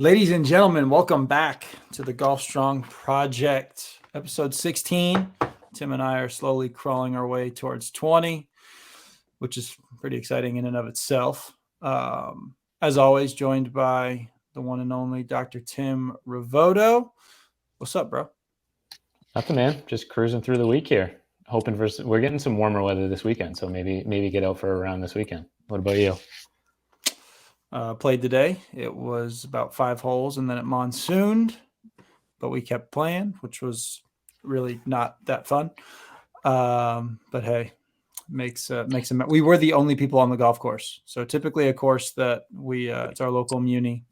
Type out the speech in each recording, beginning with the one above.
Ladies and gentlemen, welcome back to the Golf Strong Project, episode 16. Tim and I are slowly crawling our way towards 20, which is pretty exciting in and of itself. As always, joined by the one and only Dr. Tim Ravoto. What's up, bro? Nothing, man. Just cruising through the week here. Hoping we're getting some warmer weather this weekend, so maybe get out for a round this weekend. What about you? Played today. It was about 5 holes, and then it monsooned, but we kept playing, which was really not that fun. But hey, makes we were the only people on the golf course. So typically a course that it's our local muni.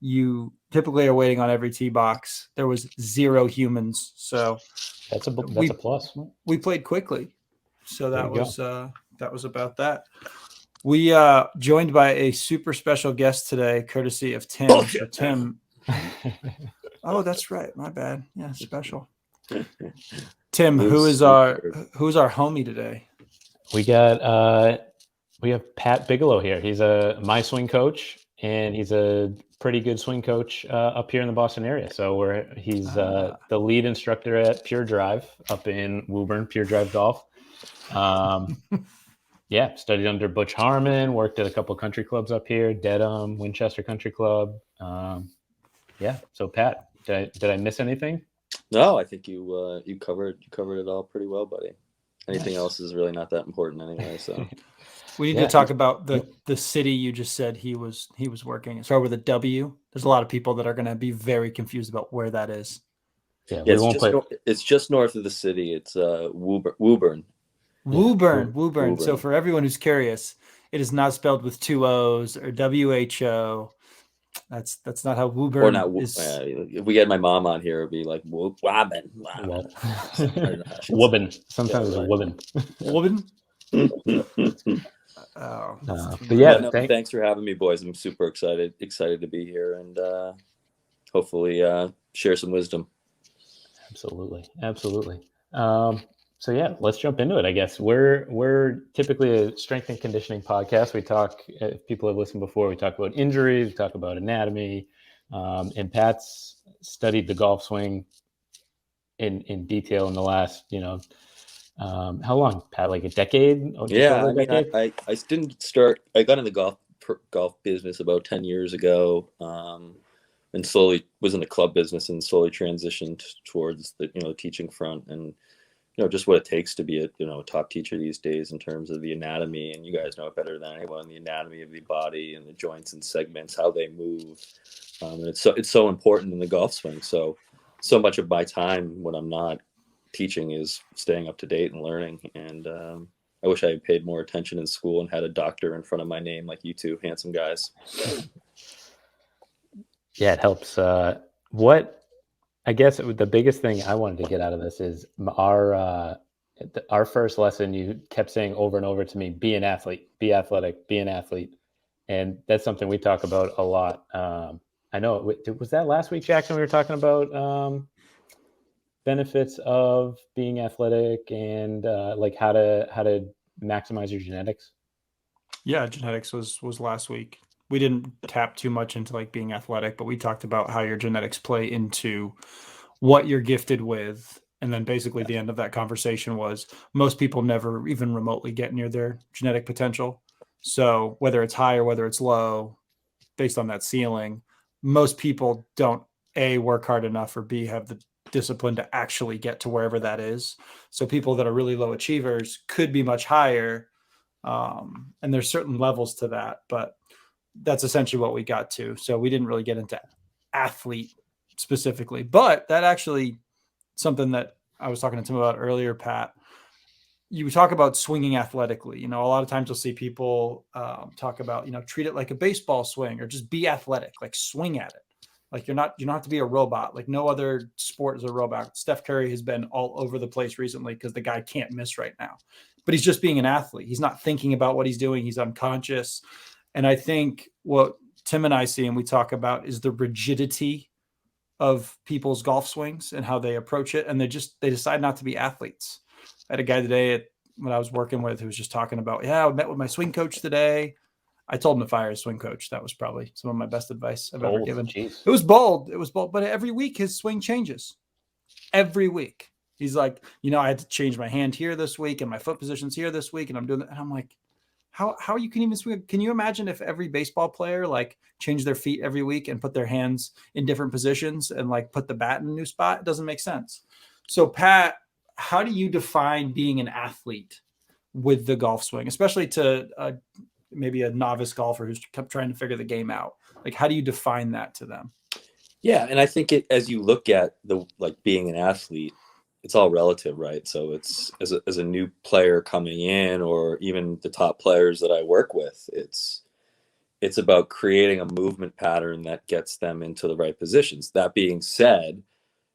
You typically are waiting on every tee box. There was 0 humans, so that's a plus. We played quickly, so that was about that. We joined by a super special guest today, courtesy of Tim. Oh, so Tim. Oh, that's right. My bad. Yeah, special. Tim, who's our homie today? We have Pat Bigelow here. He's my swing coach, and he's a pretty good swing coach up here in the Boston area. So he's the lead instructor at Pure Drive up in Woburn, Pure Drive Golf. Yeah, studied under Butch Harmon, worked at a couple of country clubs up here, Dedham, Winchester Country Club. So Pat, did I miss anything? No, I think you covered it all pretty well, buddy. Anything else is really not that important anyway. So we need to talk about the city you just said he was working. Start with a W. There's a lot of people that are going to be very confused about where that is. Yeah, it's just north of the city. It's Woburn. Woburn. So for everyone who's curious, it is not spelled with 2 O's or WHO. That's not how Woburn or not, is. If we had my mom on here, it'd be like Woburn. Woburn. Sometimes it's Woburn. Woburn. Thanks for having me, boys. I'm super excited to be here and hopefully share some wisdom. Absolutely. So yeah, let's jump into it. I guess we're typically a strength and conditioning podcast. We talk, if people have listened before, we talk about injuries, we talk about anatomy, and Pat's studied the golf swing in detail in the last, how long, Pat? Like a decade? Yeah, I didn't start. I got in the golf business about 10 years ago, and slowly was in the club business and slowly transitioned towards the teaching front and. Just what it takes to be a top teacher these days in terms of the anatomy, and you guys know it better than anyone, the anatomy of the body and the joints and segments, how they move. And it's so important in the golf swing. So much of my time when I'm not teaching is staying up to date and learning. And I wish I had paid more attention in school and had a doctor in front of my name like you two handsome guys. Yeah, it helps. I guess the biggest thing I wanted to get out of this is our first lesson. You kept saying over and over to me, be an athlete, be athletic, be an athlete. And that's something we talk about a lot. I know, was that last week, Jackson, we were talking about benefits of being athletic and like how to maximize your genetics? Yeah, genetics was last week. We didn't tap too much into like being athletic, but we talked about how your genetics play into what you're gifted with. And then basically the end of that conversation was most people never even remotely get near their genetic potential. So whether it's high or whether it's low, based on that ceiling, most people don't A, work hard enough, or B, have the discipline to actually get to wherever that is. So people that are really low achievers could be much higher. And there's certain levels to that, but that's essentially what we got to. So we didn't really get into athlete specifically, but that actually something that I was talking to Tim about earlier, Pat. You talk about swinging athletically. A lot of times you'll see people talk about, treat it like a baseball swing or just be athletic, like swing at it. Like you don't have to be a robot. Like no other sport is a robot. Steph Curry has been all over the place recently because the guy can't miss right now, but he's just being an athlete. He's not thinking about what he's doing. He's unconscious. And I think what Tim and I see and we talk about is the rigidity of people's golf swings and how they approach it. And they decide not to be athletes. I had a guy today when I was working with who was just talking about, I met with my swing coach today. I told him to fire his swing coach. That was probably some of my best advice I've ever given. Geez. It was bold. But every week his swing changes. Every week. He's like, I had to change my hand here this week and my foot positions here this week. And I'm doing that. And I'm like, how you can even swing? Can you imagine if every baseball player like changed their feet every week and put their hands in different positions and like put the bat in a new spot? It doesn't make sense. So Pat, how do you define being an athlete with the golf swing, especially to maybe a novice golfer who's kept trying to figure the game out? Like, how do you define that to them? Yeah, and I think as you look at being an athlete, it's all relative, right? So it's as a new player coming in, or even the top players that I work with, it's about creating a movement pattern that gets them into the right positions. That being said,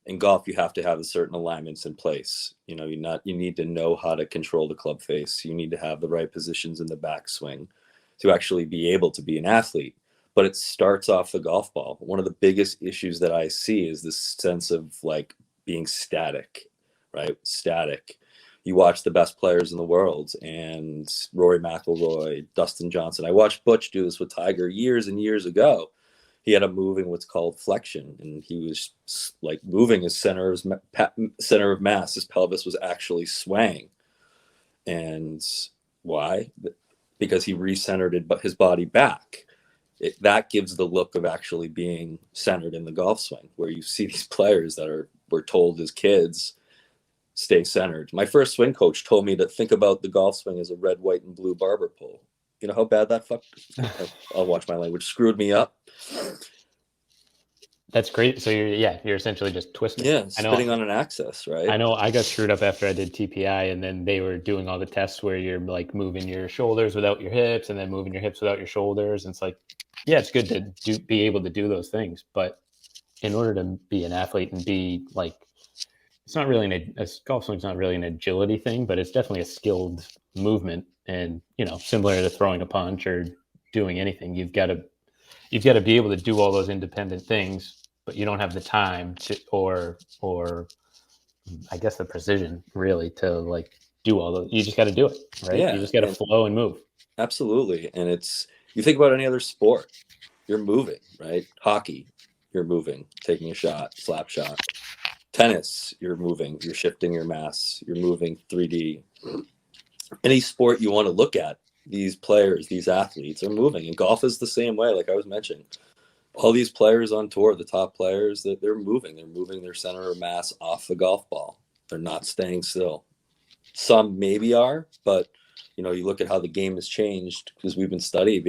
in golf, you have to have a certain alignments in place. You need to know how to control the club face. You need to have the right positions in the backswing to actually be able to be an athlete. But it starts off the golf ball. One of the biggest issues that I see is this sense of like being static, right? Static. You watch the best players in the world, and Rory McIlroy, Dustin Johnson. I watched Butch do this with Tiger years and years ago. He had a moving what's called flexion, and he was like moving his center of mass. His pelvis was actually swaying. And why? Because he recentered his body back. That gives the look of actually being centered in the golf swing, where you see these players that were told as kids, stay centered. My first swing coach told me to think about the golf swing as a red, white, and blue barber pole. You know how bad that I'll watch my language, screwed me up. That's great. So you're essentially just twisting. Yeah, spitting on an axis, right? I know I got screwed up after I did TPI, and then they were doing all the tests where you're like moving your shoulders without your hips, and then moving your hips without your shoulders. And it's like, yeah, it's good to be able to do those things, but in order to be an athlete and be like, it's not really a golf swing's not really an agility thing, but it's definitely a skilled movement. And similar to throwing a punch or doing anything, you've got to be able to do all those independent things, but you don't have the time to, or I guess the precision really to like do all those. You just got to do it, right? Yeah, you just got to flow and move. Absolutely. And you think about any other sport, you're moving, right? Hockey, you're moving, taking a shot, slap shot. Tennis, you're moving, you're shifting your mass, you're moving 3D. Any sport you want to look at, these players, these athletes are moving. And golf is the same way, like I was mentioning. All these players on tour, the top players, that they're moving their center of mass off the golf ball. They're not staying still. Some maybe are, but you look at how the game has changed, because we've been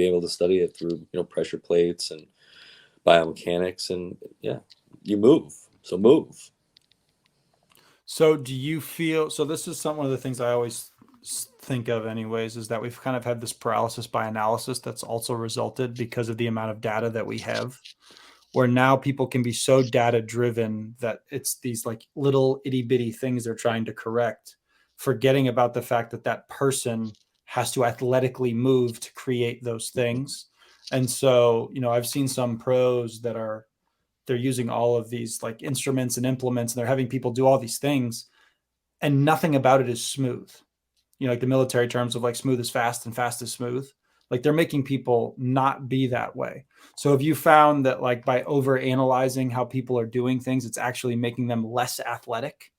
able to study it through pressure plates and biomechanics, and you move. So move. So do you feel, so this is one of the things I always think of anyways, is that we've kind of had this paralysis by analysis that's also resulted because of the amount of data that we have, where now people can be so data driven that it's these like little itty bitty things they're trying to correct, forgetting about the fact that that person has to athletically move to create those things. And so, I've seen some pros that they're using all of these like instruments and implements, and they're having people do all these things, and nothing about it is smooth. Like the military terms of like smooth is fast and fast is smooth. Like they're making people not be that way. So have you found that like by over analyzing how people are doing things, it's actually making them less athletic?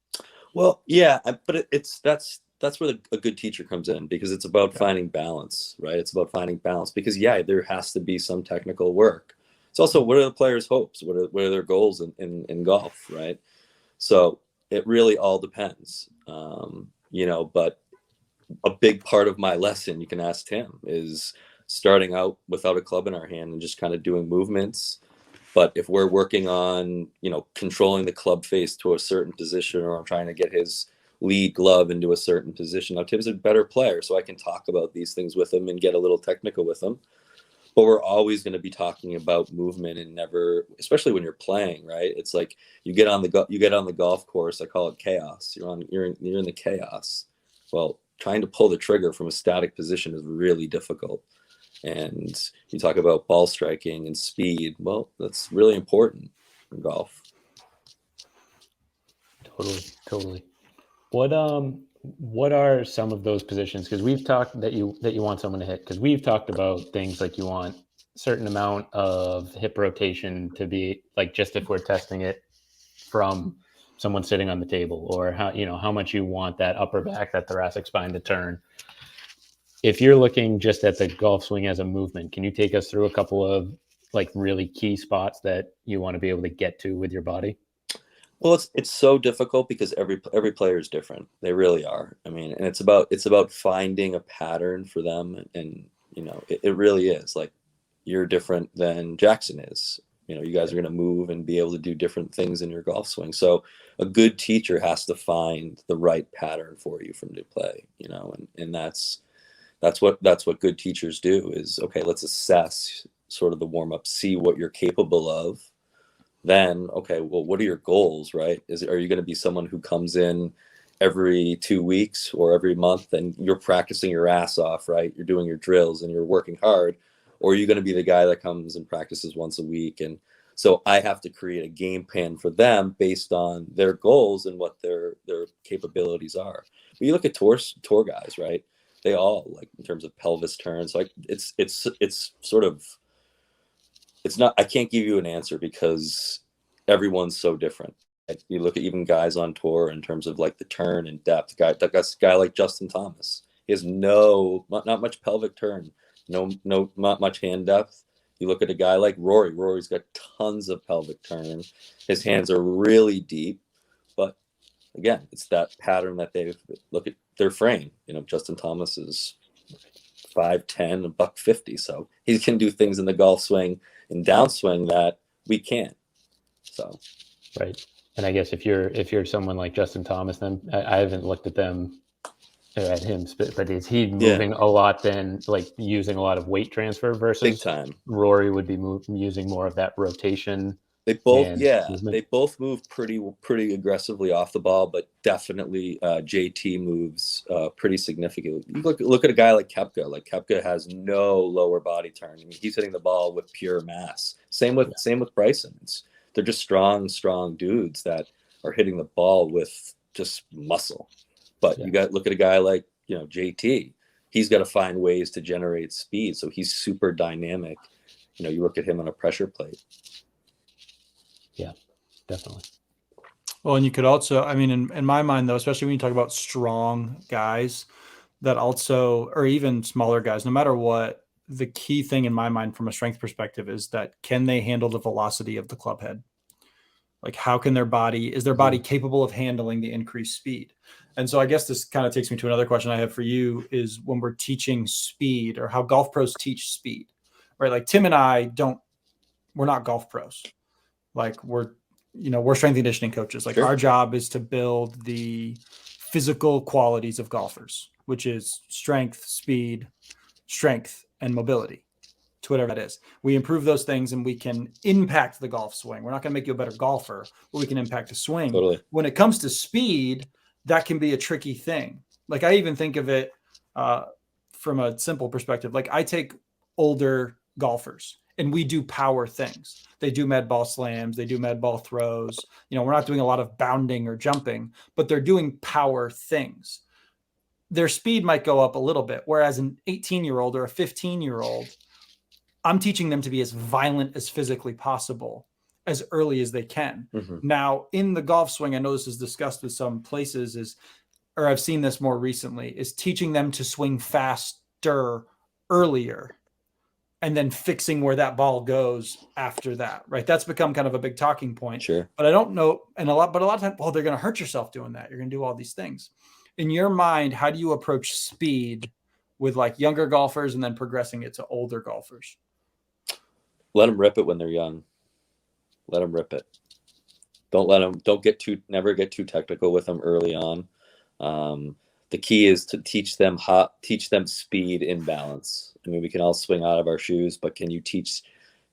Well, yeah, but that's where a good teacher comes in, because it's about finding balance, right? It's about finding balance, because there has to be some technical work. It's also, what are the players' hopes? What are their goals in golf, right? So it really all depends, but a big part of my lesson, you can ask Tim, is starting out without a club in our hand and just kind of doing movements. But if we're working on, controlling the club face to a certain position, or I'm trying to get his lead glove into a certain position. Now, Tim's a better player, so I can talk about these things with him and get a little technical with him. But we're always going to be talking about movement, and never, especially when you're playing, right? It's like you get on the golf course. I call it chaos. You're in the chaos. Well, trying to pull the trigger from a static position is really difficult. And you talk about ball striking and speed. Well, that's really important in golf. Totally. What what are some of those positions? Because we've talked that you want someone to hit, because we've talked about things like you want a certain amount of hip rotation to be like, just if we're testing it from someone sitting on the table, or how much you want that upper back, that thoracic spine to turn. If you're looking just at the golf swing as a movement, can you take us through a couple of like really key spots that you want to be able to get to with your body? Well, it's so difficult because every player is different. They really are. I mean, and it's about finding a pattern for them, and it really is. Like, you're different than Jackson is. You guys are going to move and be able to do different things in your golf swing. So a good teacher has to find the right pattern for you from to play. And that's what good teachers do. Is, okay, let's assess sort of the warm up, see what you're capable of. Then, okay, well, what are your goals, right? Are you going to be someone who comes in every 2 weeks or every month and you're practicing your ass off, right? You're doing your drills and you're working hard, or are you going to be the guy that comes and practices once a week? And so I have to create a game plan for them based on their goals and what their capabilities are. But you look at tour guys, right? They all, like, in terms of pelvis turns, like it's sort of, it's not, I can't give you an answer because everyone's so different. Like, you look at even guys on tour in terms of like the turn and depth. Guy like Justin Thomas, he has not much pelvic turn, not much hand depth. You look at a guy like Rory. Rory's got tons of pelvic turn. His hands are really deep, but again, it's that pattern that they look at their frame. Justin Thomas is 5'10", $150, so he can do things in the golf swing and downswing that we can't. So, right. And I guess if you're someone like Justin Thomas, then I haven't looked at them at him, but is he moving a lot then, like using a lot of weight transfer versus big time? Rory would be using more of that rotation. They both, movement. they both move pretty aggressively off the ball, but definitely JT moves pretty significantly. You look at a guy like Koepka. Like, Koepka has no lower body turn. I mean, he's hitting the ball with pure mass. Same with Bryson. They're just strong dudes that are hitting the ball with just muscle. But you got look at a guy like JT. He's got to find ways to generate speed, so he's super dynamic. You look at him on a pressure plate. Yeah, definitely. Well, and you could also, I mean, in my mind, though, especially when you talk about strong guys that also, or even smaller guys, no matter what, the key thing in my mind from a strength perspective is that, can they handle the velocity of the club head? Like, how can is their body capable of handling the increased speed? And so I guess this kind of takes me to another question I have for you, is when we're teaching speed, or how golf pros teach speed, right? Like, Tim and I we're not golf pros. Like, we're strength and conditioning coaches. Like, Sure. Our job is to build the physical qualities of golfers, which is strength, speed, strength, and mobility, to whatever that is. We improve those things and we can impact the golf swing. We're not going to make you a better golfer, but we can impact the swing. Totally. When it comes to speed, that can be a tricky thing. Like, I even think of it from a simple perspective. Like, I take older golfers and we do power things. They do med ball slams. They do med ball throws. We're not doing a lot of bounding or jumping, but they're doing power things. Their speed might go up a little bit. Whereas an 18-year-old or a 15-year-old, I'm teaching them to be as violent as physically possible as early as they can. Mm-hmm. Now, in the golf swing, I know this is discussed with some places, or I've seen this more recently, is teaching them to swing faster earlier, and then fixing where that ball goes after that, right? That's become kind of a big talking point. Sure. But I don't know, but a lot of times, they're going to hurt yourself doing that. You're going to do all these things. In your mind, how do you approach speed with like younger golfers and then progressing it to older golfers? Let them rip it when they're young. Let them rip it. Never get too technical with them early on. The key is to teach them speed in balance. I mean, we can all swing out of our shoes, but can you teach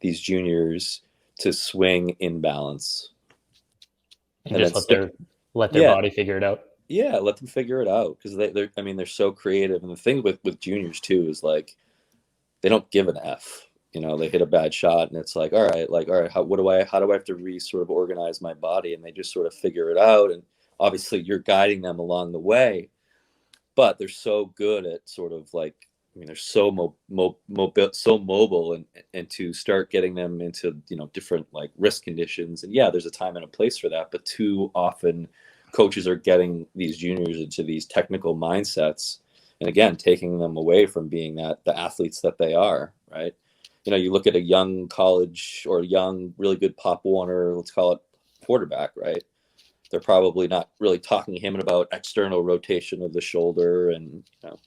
these juniors to swing in balance? And just let their body figure it out. Yeah, let them figure it out, because they're so creative. And the thing with juniors too is, like, they don't give an F. They hit a bad shot and it's like, all right, how do I have to sort of organize my body? And they just sort of figure it out. And obviously you're guiding them along the way, but they're so good at sort of like, I mean, they're so so mobile, and to start getting them into, you know, different like risk conditions. And yeah, there's a time and a place for that, but too often coaches are getting these juniors into these technical mindsets, and again, taking them away from being the athletes that they are, right? You know, you look at a young college or young, really good Pop Warner, let's call it quarterback, right? They're probably not really talking to him about external rotation of the shoulder and, you know,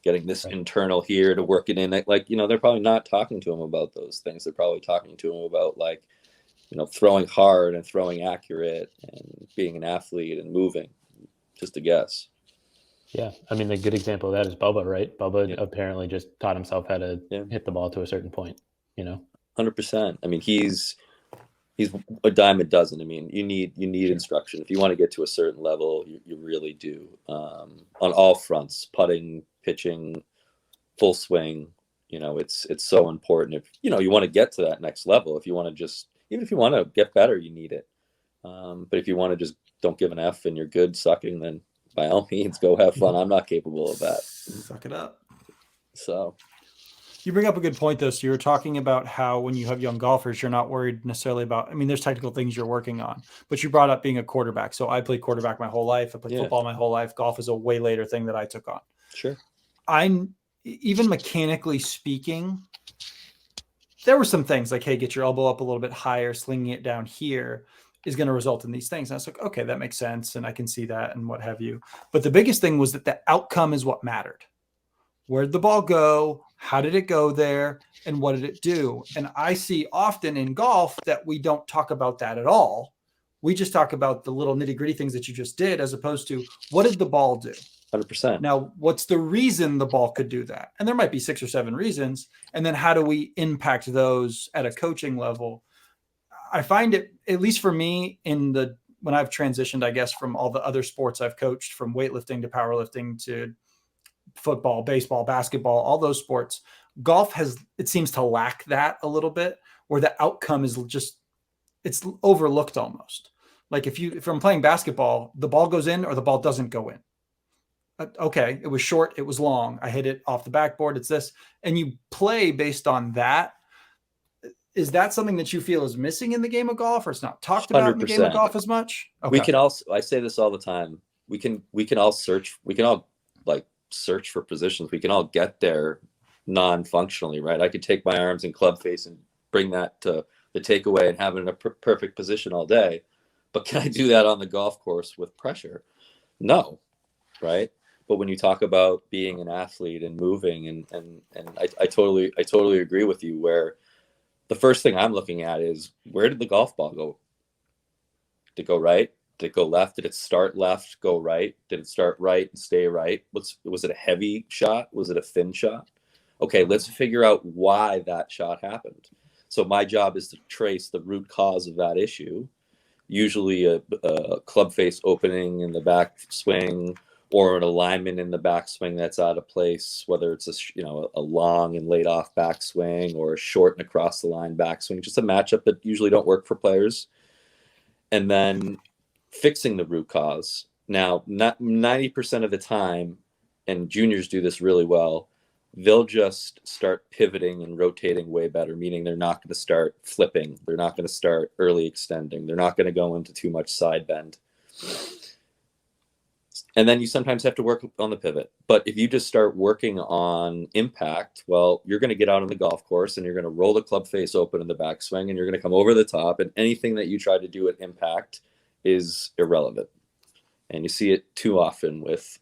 getting this internal here to work it in. Like, you know, they're probably not talking to him about those things. They're probably talking to him about, like, you know, throwing hard and throwing accurate and being an athlete and moving, just a guess. Yeah. I mean, the good example of that is Bubba, right? Bubba apparently just taught himself how to hit the ball to a certain point, you know? 100%. I mean, he's a dime a dozen. I mean, you need instruction. If you want to get to a certain level, you really do. On all fronts, putting, pitching, full swing, you know, it's so important. If, you know, you want to get to that next level, if you want to just, even if you want to get better, you need it. But if you want to just don't give an F and you're good sucking, then by all means, go have fun. I'm not capable of that. Suck it up. So you bring up a good point, though. So you're talking about how when you have young golfers, you're not worried necessarily about, I mean, there's technical things you're working on, but you brought up being a quarterback. So I played quarterback my whole life. I played football my whole life. Golf is a way later thing that I took on. Sure. Even mechanically speaking, there were some things like, hey, get your elbow up a little bit higher, slinging it down here is going to result in these things. And I was like, okay, that makes sense. And I can see that and what have you. But the biggest thing was that the outcome is what mattered. Where did the ball go? How did it go there? And what did it do? And I see often in golf that we don't talk about that at all. We just talk about the little nitty gritty things that you just did, as opposed to what did the ball do? 100%. Now, what's the reason the ball could do that? And there might be 6 or 7 reasons. And then how do we impact those at a coaching level? I find it, at least for me, when I've transitioned, I guess, from all the other sports I've coached, from weightlifting to powerlifting to football, baseball, basketball, all those sports, golf it seems to lack that a little bit, where the outcome is just, it's overlooked almost. Like if I'm playing basketball, the ball goes in or the ball doesn't go in. Okay, it was short, it was long, I hit it off the backboard, it's this, and you play based on that. Is that something that you feel is missing in the game of golf, or it's not talked about in the game of golf as much? Okay. We can also, I say this all the time, we can all search for positions. We can all get there non-functionally, right? I could take my arms in club face and bring that to the takeaway and have it in a perfect position all day. But can I do that on the golf course with pressure? No, right? But when you talk about being an athlete and moving, and I totally agree with you, where the first thing I'm looking at is, where did the golf ball go? Did it go right? Did it go left? Did it start left, go right? Did it start right and stay right? Was it a heavy shot? Was it a thin shot? Okay, let's figure out why that shot happened. So my job is to trace the root cause of that issue, usually a club face opening in the back swing, or an alignment in the backswing that's out of place, whether it's a long and laid off backswing or a short and across the line backswing, just a matchup that usually don't work for players. And then fixing the root cause. Now, not 90% of the time, and juniors do this really well, they'll just start pivoting and rotating way better, meaning they're not going to start flipping. They're not going to start early extending. They're not going to go into too much side bend. And then you sometimes have to work on the pivot. But if you just start working on impact, well, you're going to get out on the golf course and you're going to roll the club face open in the backswing, and you're going to come over the top, and anything that you try to do at impact is irrelevant. And you see it too often with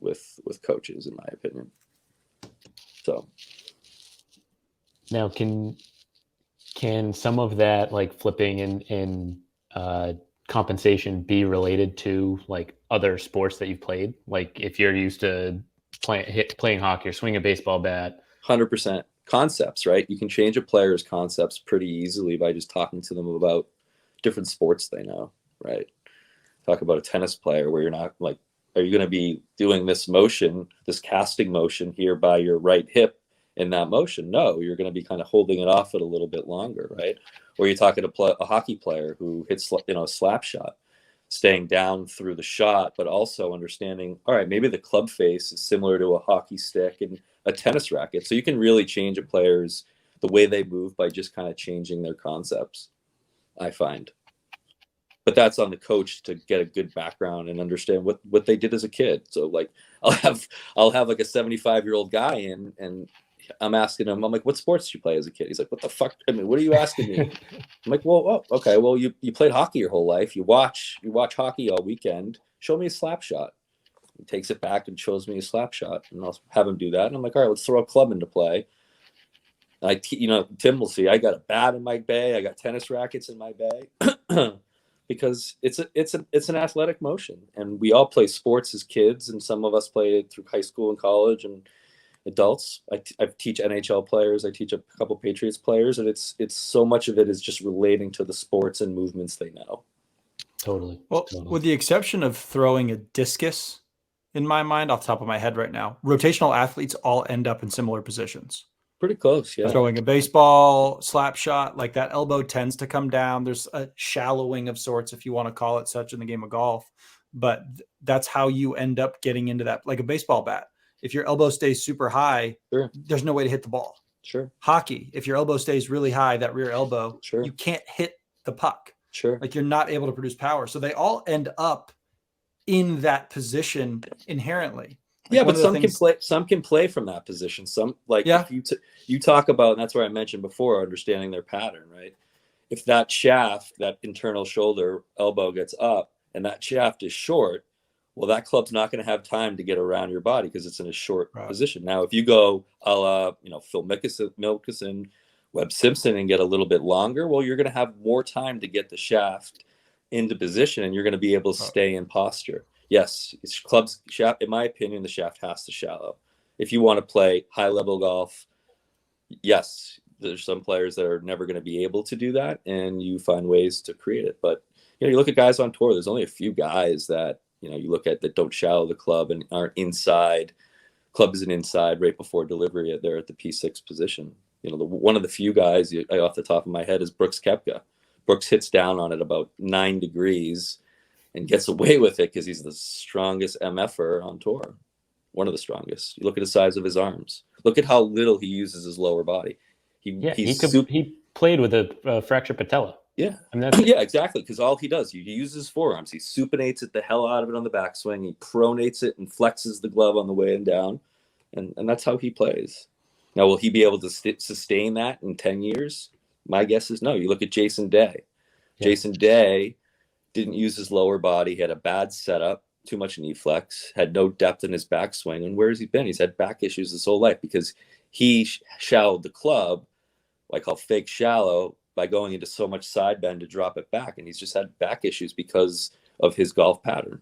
coaches, in my opinion. So now can some of that, like flipping and compensation, be related to like other sports that you've played? Like if you're used to playing hockey or swing a baseball bat. 100% concepts, right? You can change a player's concepts pretty easily by just talking to them about different sports they know, right? Talk about a tennis player where you're not like, are you going to be doing this motion, this casting motion here by your right hip in that motion? No, you're going to be kind of holding it off it a little bit longer, right? Or you're talking to a hockey player who hits, a slap shot. staying down through the shot, but also understanding, all right, maybe the club face is similar to a hockey stick and a tennis racket. So you can really change a player's, the way they move by just kind of changing their concepts, I find. But that's on the coach to get a good background and understand what they did as a kid. So like I'll have like a 75-year-old guy in, and I'm asking him, I'm like, what sports did you play as a kid? He's like, what the fuck? I mean, what are you asking me? I'm like, well, oh, okay. Well, you played hockey your whole life. You watch hockey all weekend. Show me a slap shot. He takes it back and shows me a slap shot, and I'll have him do that. And I'm like, all right, let's throw a club into play. And Tim will see, I got a bat in my bay. I got tennis rackets in my bay. Because it's an athletic motion, and we all play sports as kids, and some of us play it through high school and college and adults. I teach NHL players. I teach a couple Patriots players, and it's so much of it is just relating to the sports and movements they know. Totally. Well, with the exception of throwing a discus, in my mind, off the top of my head right now, rotational athletes all end up in similar positions. Pretty close, yeah. Throwing a baseball, slap shot, like that elbow tends to come down. There's a shallowing of sorts, if you want to call it such, in the game of golf. But that's how you end up getting into that, like a baseball bat. If your elbow stays super high, sure, there's no way to hit the ball. Sure. Hockey, if your elbow stays really high, that rear elbow, sure, you can't hit the puck. Sure. Like you're not able to produce power. So they all end up in that position inherently. Like yeah, but some can play from that position. Some, like, if you talk about, and that's where I mentioned before, understanding their pattern, right? If that shaft, that internal shoulder elbow gets up and that shaft is short, well, that club's not going to have time to get around your body because it's in a short position. Now, if you go a la, Phil Mickelson, Webb Simpson, and get a little bit longer, well, you're going to have more time to get the shaft into position, and you're going to be able to stay in posture. Yes, it's club's shaft. In my opinion, the shaft has to shallow. If you want to play high-level golf, yes, there's some players that are never going to be able to do that, and you find ways to create it. But you look at guys on tour. There's only a few guys that you look at that don't shallow the club and aren't inside. Club isn't inside right before delivery. They're at the P6 position. One of the few guys off the top of my head is Brooks Koepka. Brooks hits down on it about 9 degrees and gets away with it because he's the strongest MFer on tour. One of the strongest. You look at the size of his arms. Look at how little he uses his lower body. He played with a fractured patella. Yeah, yeah, exactly. Because all he does, he uses his forearms. He supinates it the hell out of it on the backswing. He pronates it and flexes the glove on the way and down, and that's how he plays. Now, will he be able to sustain that in 10 years? My guess is no. You look at Jason Day. Yeah. Jason Day didn't use his lower body. He had a bad setup, too much knee flex, had no depth in his backswing. And where has he been? He's had back issues his whole life because he shallowed the club, what I call fake shallow, by going into so much side bend to drop it back. And he's just had back issues because of his golf pattern.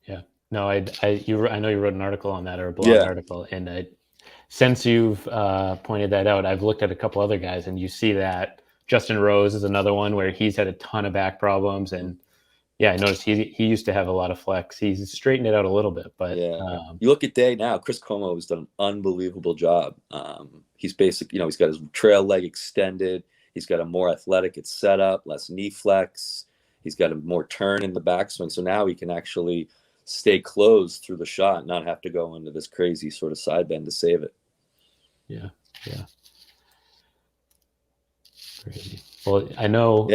Yeah. No, I know you wrote an article on that, or a blog article. And since you've pointed that out, I've looked at a couple other guys, and you see that Justin Rose is another one where he's had a ton of back problems. And yeah, I noticed he used to have a lot of flex. He's straightened it out a little bit, but you look at Day now. Chris Como has done an unbelievable job. He's basically, he's got his trail leg extended. He's got a more athletic setup, less knee flex. He's got a more turn in the backswing. So now he can actually stay closed through the shot and not have to go into this crazy sort of side bend to save it. Yeah. Yeah. Crazy. Well, I know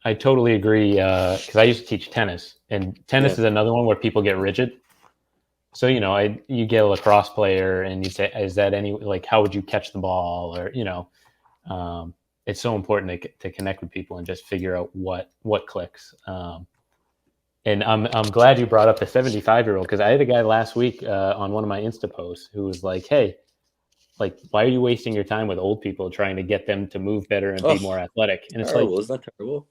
I totally agree. Cause I used to teach tennis, and tennis is another one where people get rigid. So, you get a lacrosse player and you say, is that how would you catch the ball? Or, it's so important to connect with people and just figure out what clicks. And I'm glad you brought up the 75-year-old, because I had a guy last week on one of my Insta posts who was like, hey, why are you wasting your time with old people trying to get them to move better and be more athletic? And it's terrible. Isn't that terrible?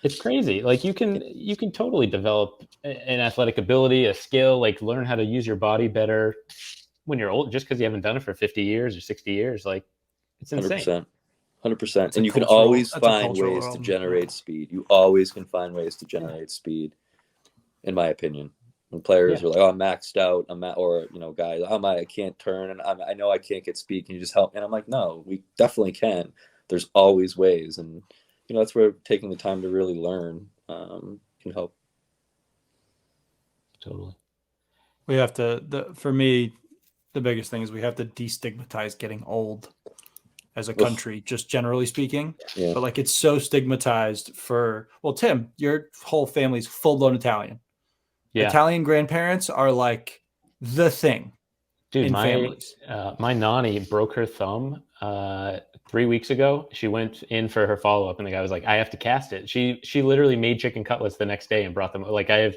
It's crazy. You can totally develop an athletic ability, a skill, learn how to use your body better when you're old, just because you haven't done it for 50 years or 60 years. It's insane. 100%. And you can always find ways to generate speed. You always can find ways to generate speed, in my opinion. When players are like, I'm maxed out, guys, I can't turn, and I know I can't get speed. Can you just help? And I'm like, no, we definitely can. There's always ways. And, that's where taking the time to really learn. can help. Totally. We have to, for me, the biggest thing is we have to destigmatize getting old as a country, just generally speaking. Yeah. But like, it's so stigmatized well, Tim, your whole family's full blown Italian. Yeah. Italian grandparents are like the thing. Dude, in my families. My nanny broke her thumb 3 weeks ago. She went in for her follow up, and the guy was like, "I have to cast it." She literally made chicken cutlets the next day and brought them. Like I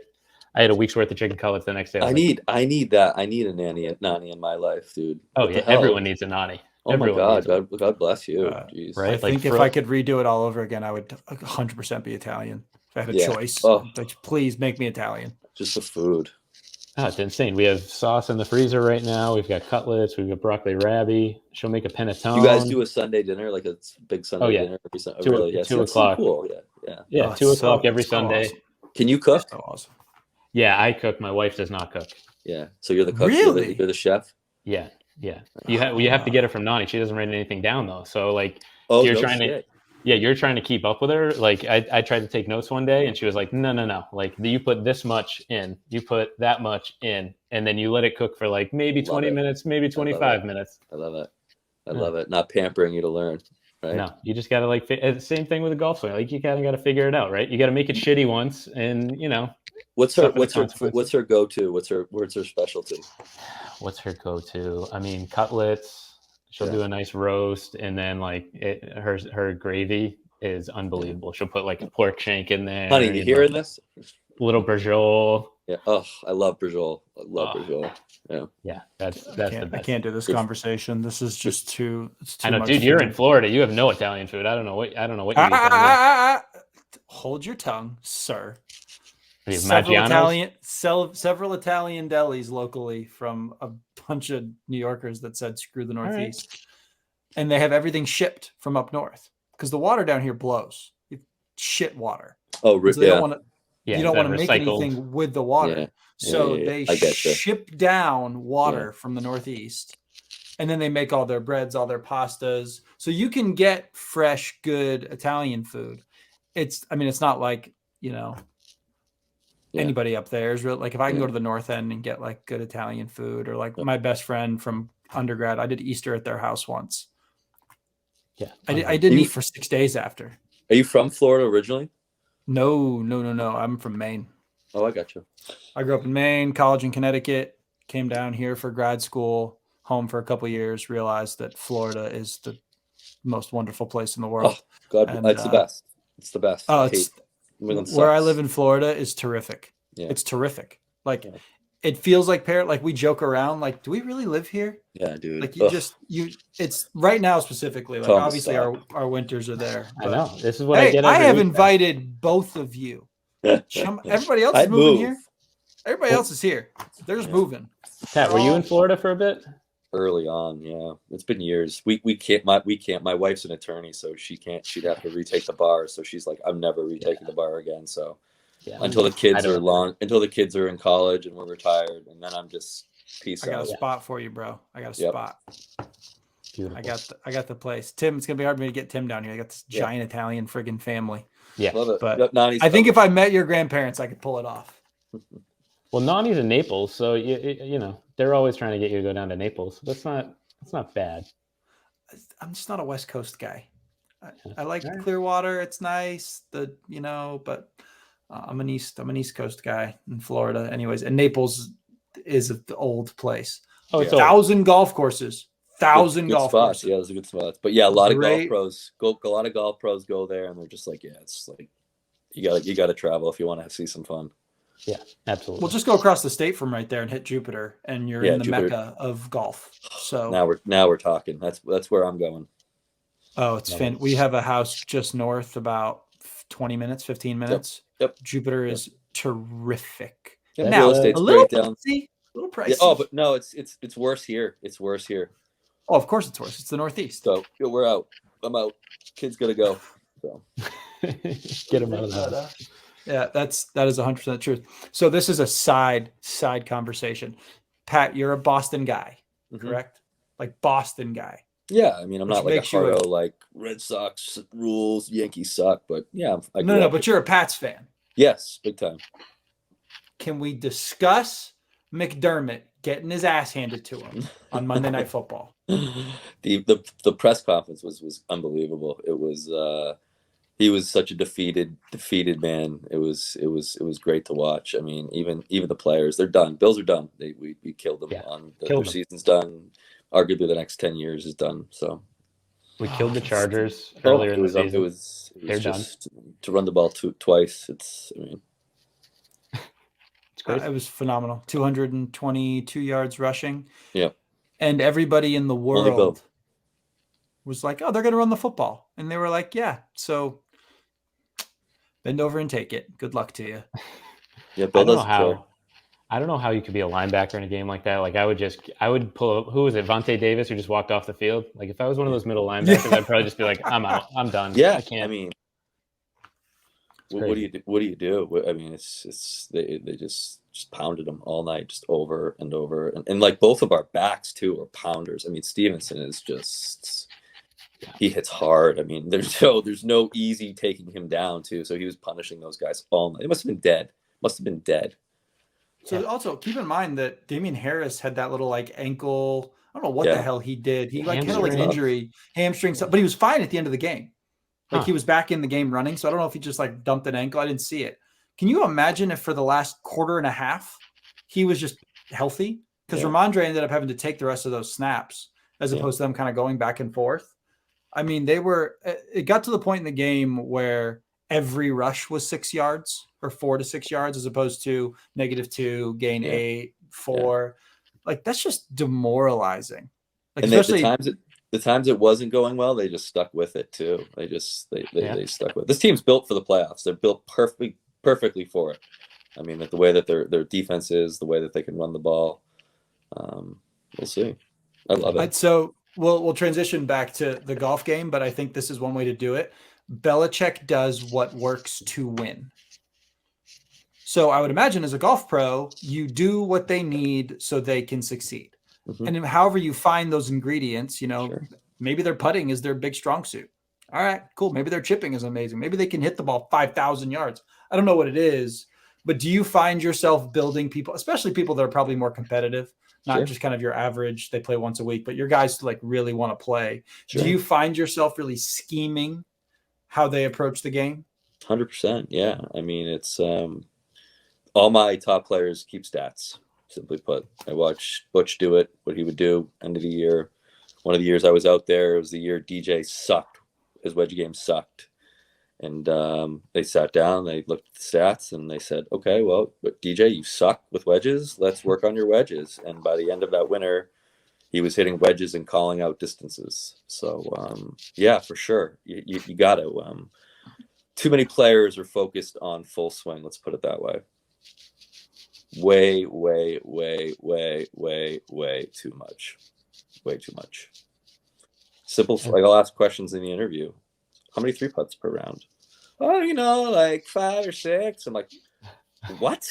had a week's worth of chicken cutlets the next day. I need that. I need a nanny in my life, dude. Oh What yeah, the hell? everyone needs a nanny. Oh Everyone my needs God, God bless you. Jeez. Right? I think if I could redo it all over again, I would 100% be Italian. If I had a choice, like, please make me Italian. Just the food. Oh, it's insane. We have sauce in the freezer right now. We've got cutlets. We've got broccoli rabi. She'll make a panettone. You guys do a Sunday dinner, like a big Sunday dinner every Sunday? Really? Yes. 2 o'clock. So cool. Yeah. Yeah, 2 o'clock every Sunday. Awesome. Can you cook? So awesome. Yeah, I cook. My wife does not cook. Yeah. So you're the cook. Really? You're the chef. Yeah. You have to get her from Nani. She doesn't write anything down though. So like, you're trying to keep up with her. Like I tried to take notes one day, and she was like, no. Like you put this much in, you put that much in, and then you let it cook for like maybe 20 minutes, maybe 25 minutes. I love it. I love it. Not pampering you to learn. Right? No, you just gotta like same thing with a golf swing. Like you kind of got to figure it out, right? You got to make it shitty once, and what's her go-to? What's her specialty? What's her go-to? I mean, cutlets. She'll do a nice roast, and then like her gravy is unbelievable. She'll put like a pork shank in there. Honey, you hearing this? Little brajol. Yeah. Oh, I love brajol. Brajol. Yeah. Yeah, that's the best. I can't do this conversation. This is just too. It's too I know, much dude. food. You're in Florida. You have no Italian food. I don't know what you eat down there. Hold your tongue, sir. We have Several Maggiano's. several Italian delis locally from a bunch of New Yorkers that said screw the Northeast, and they have everything shipped from up north because the water down here blows. Shit water. Oh, so they don't want to. Yeah, you don't want to make anything with the water. Yeah. So they ship down water from the Northeast, and then they make all their breads, all their pastas. So you can get fresh, good Italian food. It's not like, anybody up there is really like, if I can go to the North End and get like good Italian food, or like my best friend from undergrad, I did Easter at their house once. Yeah. I didn't eat for 6 days after. Are you from Florida originally? No. I'm from Maine. Oh, I got you. I grew up in Maine, college in Connecticut, came down here for grad school, home for a couple of years, realized that Florida is the most wonderful place in the world. Oh, God, it's the best. It's the best. Oh, where I live in Florida is terrific. Yeah. It's terrific. Like, it feels like we joke around, like, do we really live here? Yeah, dude. Like it's right now specifically, like, obviously our winters are there. I know. This is what I get. I have invited both of you. Everybody else is moving here. Everybody else is here. They're just moving. Pat, were you in Florida for a bit? Early on, yeah. It's been years. We can't. My wife's an attorney, so she can't. She'd have to retake the bar. So she's like, I'm never retaking the bar again. So until the kids are in college and we're retired, and then I'm just peace out. I got a spot for you, bro. I got a spot. Beautiful. I got the place. Tim, it's gonna be hard for me to get Tim down here. I got this giant Italian friggin' family. Yeah, love it. But I think if I met your grandparents, I could pull it off. Well, Nani's in Naples, so they're always trying to get you to go down to Naples. That's not bad. I'm just not a West Coast guy. I like Clearwater. It's nice, but I'm an East Coast guy in Florida, anyways. And Naples is an old place. Oh, it's 1,000 golf courses. 1,000 golf courses. Yeah, those are good spots. But yeah, a lot of golf pros go there, and they're just like, it's like you got to travel if you want to see some fun. Yeah, absolutely. Well, just go across the state from right there and hit Jupiter, and you're in the Mecca of golf. So now we're talking. That's where I'm going. Oh, it's fun. We have a house just north, about 20 minutes, 15 minutes. Yep. Jupiter is terrific. Yeah, now, a little pricey. Yeah, but no, it's worse here. It's worse here. Oh, of course it's worse. It's the Northeast. So we're out. I'm out. Kids gotta go. So get them out of the house. Yeah, that is 100% truth. So this is a side conversation. Pat, you're a Boston guy, correct? Like Boston guy. Yeah, I mean, I'm not like a hardo, like Red Sox rules, Yankees suck, but yeah. No, but you're a Pats fan. Yes, big time. Can we discuss McDermott getting his ass handed to him on Monday Night Football? The press conference was unbelievable. It was he was such a defeated man. It was great to watch. I mean, even the players, they're done. Bills are done. We killed them on their season's done. Arguably the next 10 years is done. So we killed the Chargers earlier in the season. It was just done. To run the ball twice. It's it was phenomenal. 222 yards rushing. Yeah. And everybody in the world was like, oh, they're going to run the football. And they were like, yeah, so bend over and take it. Good luck to you. Yeah, I don't know how you could be a linebacker in a game like that. Like I would pull up, who was it? Vontae Davis, who just walked off the field. Like if I was one of those middle linebackers, I'd probably just be like, I'm out. I'm done. Yeah. I can't. I mean, what do you do? I mean, it's they just pounded them all night, just over and over. And like both of our backs too are pounders. I mean, Stevenson is just, he hits hard. I mean, there's no easy taking him down too. So he was punishing those guys all night. It must have been dead. So also keep in mind that Damian Harris had that little like ankle. I don't know what the hell he did. He like had like an injury, hamstring, but he was fine at the end of the game. Like he was back in the game running. So I don't know if he just like dumped an ankle. I didn't see it. Can you imagine if for the last quarter and a half he was just healthy? Because Ramondre ended up having to take the rest of those snaps as opposed to them kind of going back and forth. I mean, it got to the point in the game where every rush was 6 yards or 4 to 6 yards as opposed to -2, gain 8, 4. Like that's just demoralizing. Like, and especially the times it wasn't going well, they just stuck with it too. They stuck with it. This team's built for the playoffs. They're built perfectly for it. I mean, the way that their defense is, the way that they can run the ball. We'll see. I love it. So we'll transition back to the golf game, but I think this is one way to do it. Belichick does what works to win. So I would imagine as a golf pro, you do what they need so they can succeed. Mm-hmm. And however you find those ingredients, maybe their putting is their big strong suit. All right, cool. Maybe their chipping is amazing. Maybe they can hit the ball 5,000 yards. I don't know what it is, but do you find yourself building people, especially people that are probably more competitive, not just kind of your average, they play once a week, but your guys like really want to play. Sure. Do you find yourself really scheming how they approach the game? 100%. Yeah. I mean, it's all my top players keep stats. Simply put, I watched Butch do it, what he would do end of the year. One of the years I was out there, it was the year DJ sucked. His wedge game sucked. And they sat down, they looked at the stats, and they said, okay, well, but DJ, you suck with wedges. Let's work on your wedges. And by the end of that winter, he was hitting wedges and calling out distances. So, yeah, for sure. You got to. Too many players are focused on full swing. Let's put it that way. Way too much. Way too much. Simple. Like I'll ask questions in the interview. How many 3-putts per round? Oh, like 5 or 6. I'm like, what?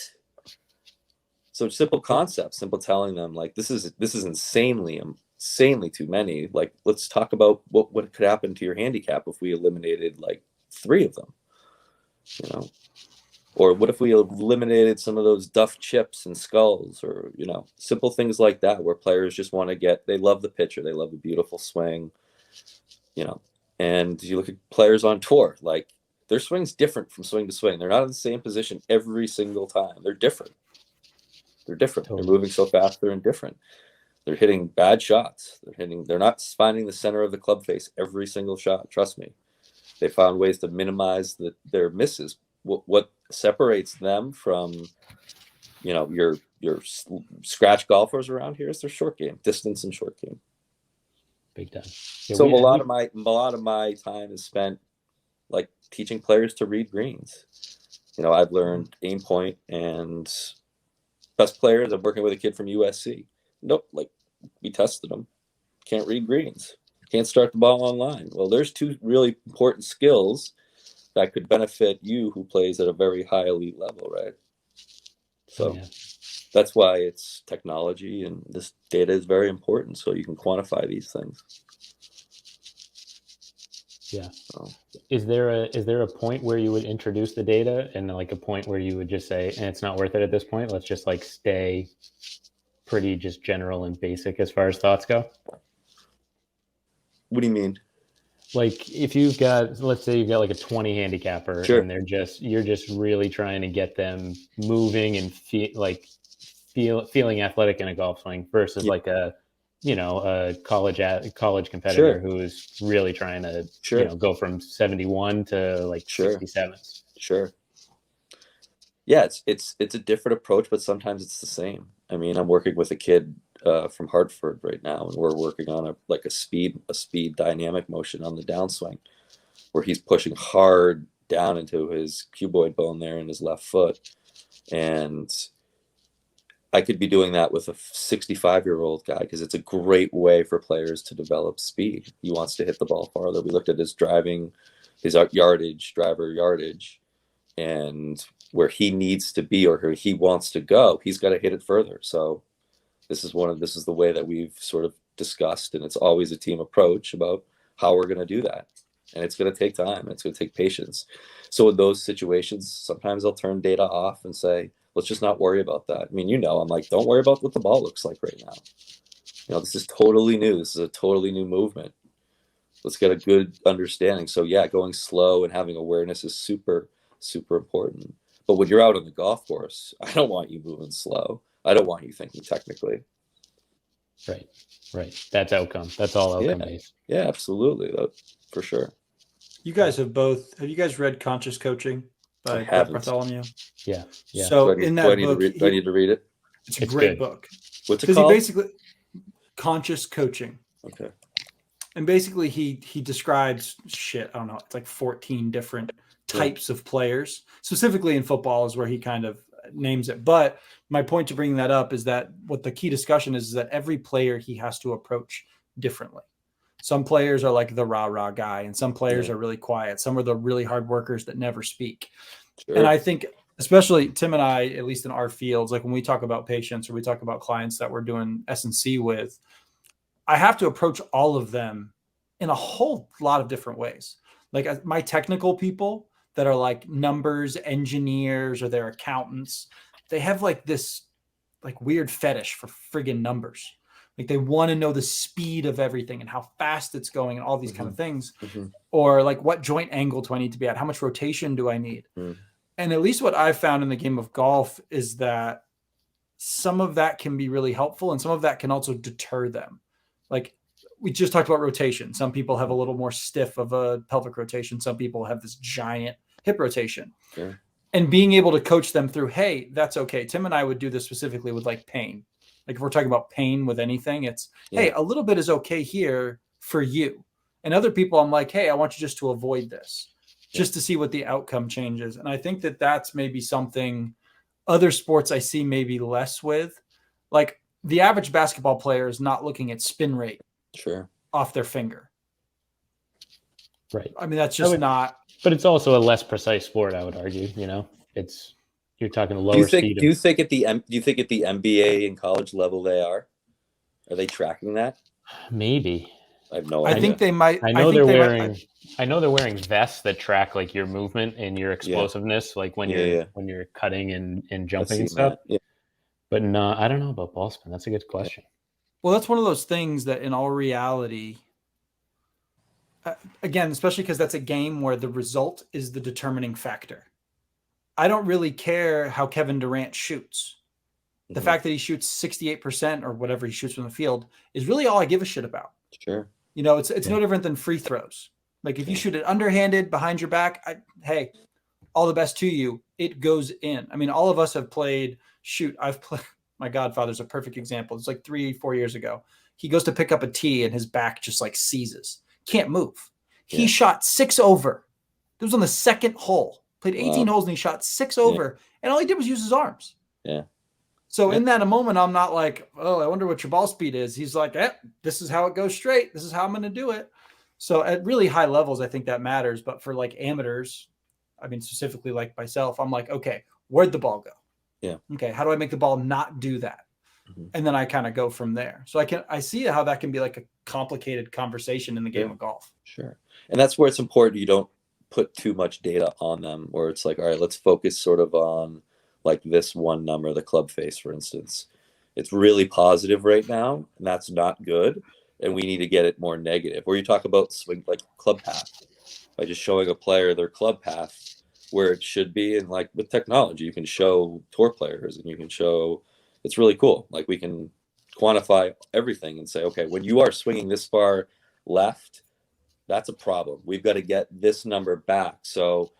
So simple concepts, simple telling them like this is insanely too many. Like let's talk about what could happen to your handicap if we eliminated like 3 of them. Or what if we eliminated some of those duff chips and skulls, or simple things like that where players just want to they love the pitcher, they love the beautiful swing, and you look at players on tour, like their swing's different from swing to swing. They're not in the same position every single time. They're different. Totally. They're moving so fast, they're indifferent. They're hitting bad shots. They're not finding the center of the club face every single shot. Trust me. They found ways to minimize their misses. What separates them from, your scratch golfers around here is their short game, distance and short game. Big time. Yeah, so a lot of my time is spent like teaching players to read greens. I've learned aim point, and best players. I'm working with a kid from USC. Nope, like we tested him. Can't read greens. Can't start the ball on line. Well, there's 2 really important skills that could benefit you who plays at a very high elite level, right? So that's why it's technology, and this data is very important so you can quantify these things. Yeah. So, Is there a point where you would introduce the data, and like a point where you would just say, and it's not worth it at this point, let's just like stay pretty just general and basic as far as thoughts go? what do you mean? Like if you've got, let's say you've got like a 20 handicapper, Sure. and you're just really trying to get them moving and feeling athletic in a golf swing versus like a college competitor who's really trying to go from 71 to like 67s. Sure. Yeah, it's a different approach, but sometimes it's the same. I mean, I'm working with a kid from Hartford right now, and we're working on a speed dynamic motion on the downswing, where he's pushing hard down into his cuboid bone there in his left foot, and I could be doing that with a 65-year-old guy because it's a great way for players to develop speed. He wants to hit the ball farther. We looked at his driver yardage, and where he needs to be or where he wants to go, he's got to hit it further. So this is the way that we've sort of discussed, and it's always a team approach about how we're going to do that. And it's going to take time. It's going to take patience. So in those situations, sometimes I'll turn data off and say, let's just not worry about that. I mean, I'm like, don't worry about what the ball looks like right now. This is totally new. This is a totally new movement. Let's get a good understanding. So yeah, going slow and having awareness is super, super important. But when you're out on the golf course, I don't want you moving slow. I don't want you thinking technically. Right. That's outcome. That's all outcome based. Yeah, absolutely. For sure. You guys have you guys read Conscious Coaching by Brett Bartholomew? Yeah. So in that book, do I need to read it? It's a great book. What's it called? He basically Conscious Coaching. Okay. And basically he describes I don't know, it's like 14 different types of players. Specifically in football is where he kind of names it. But my point to bringing that up is that what the key discussion is that every player he has to approach differently. Some players are like the rah-rah guy, and some players are really quiet. Some are the really hard workers that never speak. Sure. And I think, especially Tim and I, at least in our fields, like when we talk about patients or we talk about clients that we're doing S&C with, I have to approach all of them in a whole lot of different ways. Like my technical people that are like numbers engineers or they're accountants, they have like this like weird fetish for friggin' numbers. Like they want to know the speed of everything and how fast it's going and all these kind of things. Or like what joint angle do I need to be at? How much rotation do I need? And at least what I've found in the game of golf is that some of that can be really helpful and some of that can also deter them. Like we just talked about rotation. Some people have a little more stiff of a pelvic rotation. Some people have this giant hip rotation. Sure. And being able to coach them through, hey, that's okay. Tim and I would do this specifically with like pain. Like if we're talking about pain with anything, it's, hey, a little bit is okay here for you. And other people, I'm like, hey, I want you just to avoid this, just to see what the outcome changes. And I think that that's maybe something other sports I see maybe less with. Like the average basketball player is not looking at spin rate off their finger. Right. I mean, that's just not. But it's also a less precise sport, I would argue. You're talking lower speed. Do you think at the NBA and college level are they tracking that? Maybe. I have no idea. I think they might. I know they're wearing vests that track like your movement and your explosiveness, like when you're cutting and jumping and stuff. Yeah. But no, I don't know about ball spin. That's a good question. Well, that's one of those things that in all reality, again, especially because that's a game where the result is the determining factor. I don't really care how Kevin Durant shoots. The fact that he shoots 68% or whatever he shoots from the field is really all I give a shit about. Sure. It's no different than free throws. Like if you shoot it underhanded behind your back, hey, all the best to you. It goes in. I mean, all of us have played my godfather's a perfect example. It's like 3-4 years ago. He goes to pick up a tee and his back just like seizes. Can't move. He shot 6 over. It was on the second hole. Played 18 holes and he shot 6 over. And all he did was use his arms. Yeah. So in that moment, I'm not like, oh, I wonder what your ball speed is. He's like, this is how it goes straight. This is how I'm going to do it. So at really high levels, I think that matters. But for like amateurs, I mean, specifically like myself, I'm like, okay, where'd the ball go? Yeah. Okay. How do I make the ball not do that? Mhm. and then I kind of go from there. So I see how that can be like a complicated conversation in the game of golf. Sure. And that's where it's important you don't put too much data on them, where it's like, all right, let's focus sort of on like this one number, the club face, for instance. It's really positive right now, and that's not good. And we need to get it more negative. Where you talk about swing, like club path, by just showing a player their club path where it should be. And like with technology, you can show tour players and you can show, it's really cool. Like we can quantify everything and say, okay, when you are swinging this far left, that's a problem. We've got to get this number back. So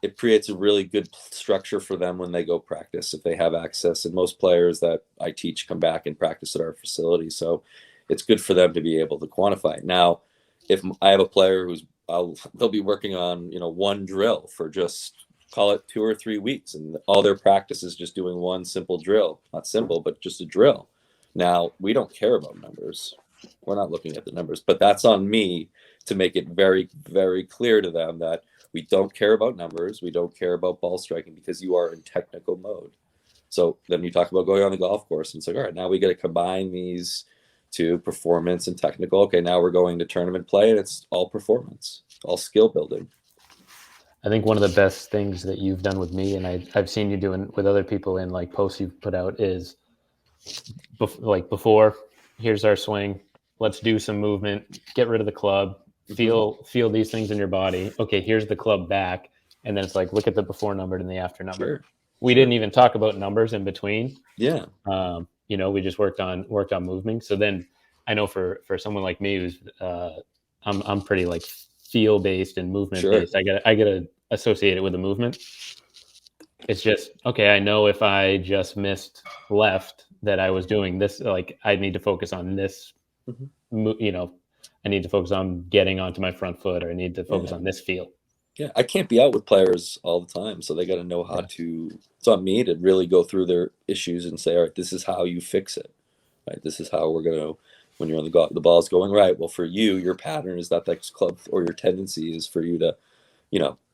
it creates a really good structure for them when they go practice, if they have access. And most players that I teach come back and practice at our facility. So it's good for them to be able to quantify it. Now, if I have a player they'll be working on, one drill for just call it 2 or 3 weeks, and all their practice is just doing one simple drill. Not simple, but just a drill. Now, we don't care about numbers. We're not looking at the numbers, but that's on me to make it very, very clear to them that we don't care about numbers. We don't care about ball striking because you are in technical mode. So then you talk about going on the golf course, and it's like, all right, now we got to combine these two, performance and technical. Okay, now we're going to tournament play, and it's all performance, all skill building. I think one of the best things that you've done with me, and I've seen you doing with other people in like posts you've put out, is before, here's our swing. Let's do some movement. Get rid of the club. Feel these things in your body. Okay, here's the club back, and then it's like, look at the before number and the after number. Sure. We didn't even talk about numbers in between. Yeah. We just worked on moving. So then I know for someone like me who's I'm pretty like feel based and movement based. I gotta associate it with the movement. It's just, okay, I know if I just missed left that I was doing this, like I need to focus on this, I need to focus on getting onto my front foot, or I need to focus on this feel. Yeah, I can't be out with players all the time, so they got to know how to. It's on me to really go through their issues and say, all right, this is how you fix it. Right, this is how we're gonna. When you're on the ball's going right. Well, for you, your pattern is that club, or your tendency is for you to,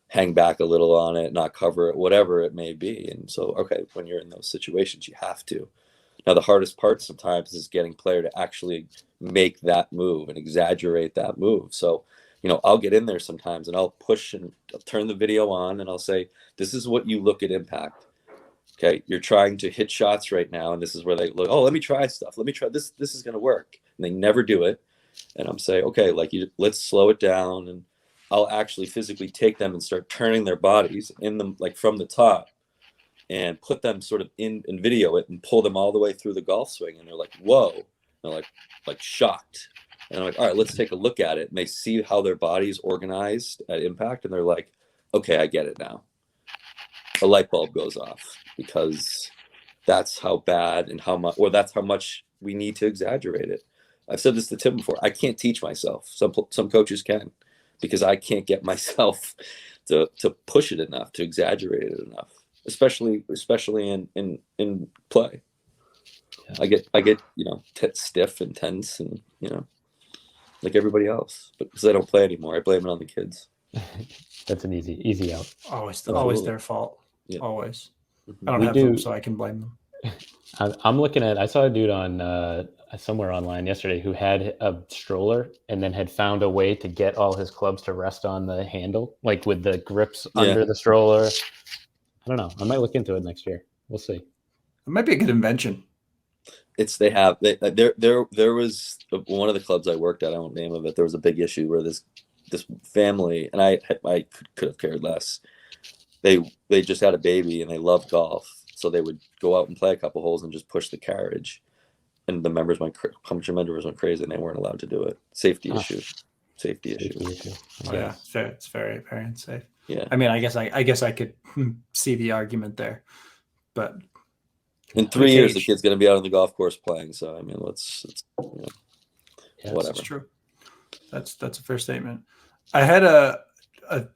hang back a little on it, not cover it, whatever it may be. And so, okay, when you're in those situations, you have to. Now, the hardest part sometimes is getting player to actually make that move and exaggerate that move. So, I'll get in there sometimes and I'll push and I'll turn the video on and I'll say, this is what you look at impact. Okay, you're trying to hit shots right now, and this is where they look, oh, let me try stuff. Let me try this. This is going to work. And they never do it. And I'm saying, okay, let's slow it down. And I'll actually physically take them and start turning their bodies in them, like from the top, and put them sort of in and video it and pull them all the way through the golf swing. And they're like, whoa. And they're like shocked. And I'm like, all right, let's take a look at it. And they see how their body's organized at impact. And they're like, okay, I get it now. A light bulb goes off, because that's how bad and how much, or that's how much we need to exaggerate it. I've said this to Tim before. I can't teach myself. Some coaches can, because I can't get myself to push it enough, to exaggerate it enough, especially in play. Yeah. I get stiff and tense and like everybody else, but because I don't play anymore, I blame it on the kids. That's an easy out. Always their fault. Yeah. Always. I don't have them, so I can blame them. I'm looking at, I saw a dude on somewhere online yesterday who had a stroller and then had found a way to get all his clubs to rest on the handle, like with the grips under the stroller. I don't know. I might look into it next year. We'll see. It might be a good invention. There was one of the clubs I worked at, I won't name of it. There was a big issue where this family, and I could have cared less. They just had a baby and they loved golf, so they would go out and play a couple holes and just push the carriage, and the members went crazy and they weren't allowed to do it. Safety issue. Oh, yeah, it's very, very unsafe. Yeah, I mean, I guess I could see the argument there, but in 3 years the kid's going to be out on the golf course playing. So I mean, whatever. That's true. That's a fair statement. I had a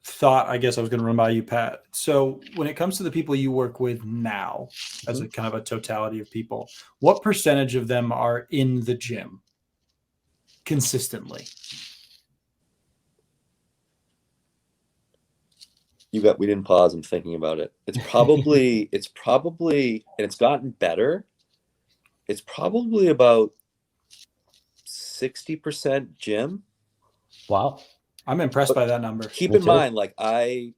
thought, I guess I was going to run by you, Pat. So when it comes to the people you work with now, as a kind of a totality of people, what percentage of them are in the gym consistently? We didn't pause. I'm thinking about it. It's probably, and it's gotten better, it's probably about 60% gym. Wow. I'm impressed by that number. Keep Me in too. mind, like, I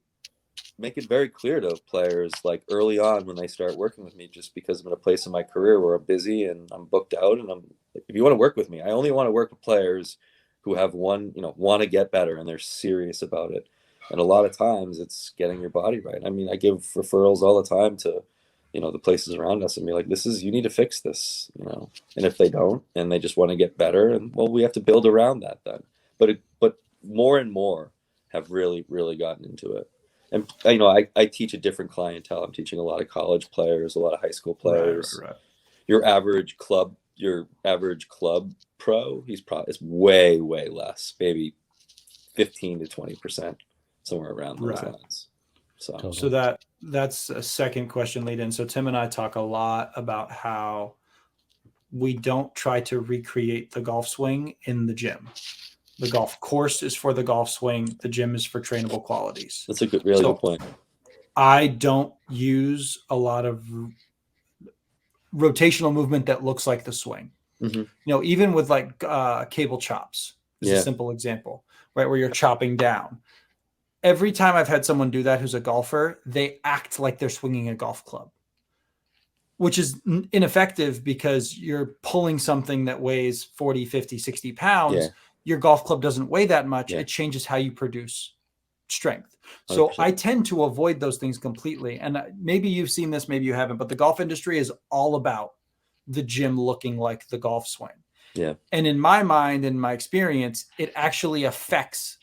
make it very clear to players, like, early on when they start working with me, just because I'm in a place in my career where I'm busy and I'm booked out, and I'm like, if you want to work with me, I only want to work with players who have want to get better and they're serious about it. And a lot of times it's getting your body right. I mean, I give referrals all the time to, the places around us, and be like, you need to fix this, and if they don't, and they just want to get better, and well, we have to build around that then. But more and more have really, really gotten into it. And I teach a different clientele. I'm teaching a lot of college players, a lot of high school players. Right. Your average club pro, it's way, way less, maybe 15 to 20%, somewhere around those Right. lines. So Totally. So that's a second question lead in. So Tim and I talk a lot about how we don't try to recreate the golf swing in the gym. The golf course is for the golf swing. The gym is for trainable qualities. that's a really good point. I don't use a lot of rotational movement that looks like the swing. Mm-hmm. Even with like cable chops is a simple example, right? Where you're chopping down. Every time I've had someone do that who's a golfer, they act like they're swinging a golf club, which is ineffective because you're pulling something that weighs 40, 50, 60 pounds. Yeah. Your golf club doesn't weigh that much. Yeah. It changes how you produce strength. So 100%. I tend to avoid those things completely. And maybe you've seen this, maybe you haven't, but the golf industry is all about the gym looking like the golf swing. Yeah. And in my mind, in my experience, it actually affects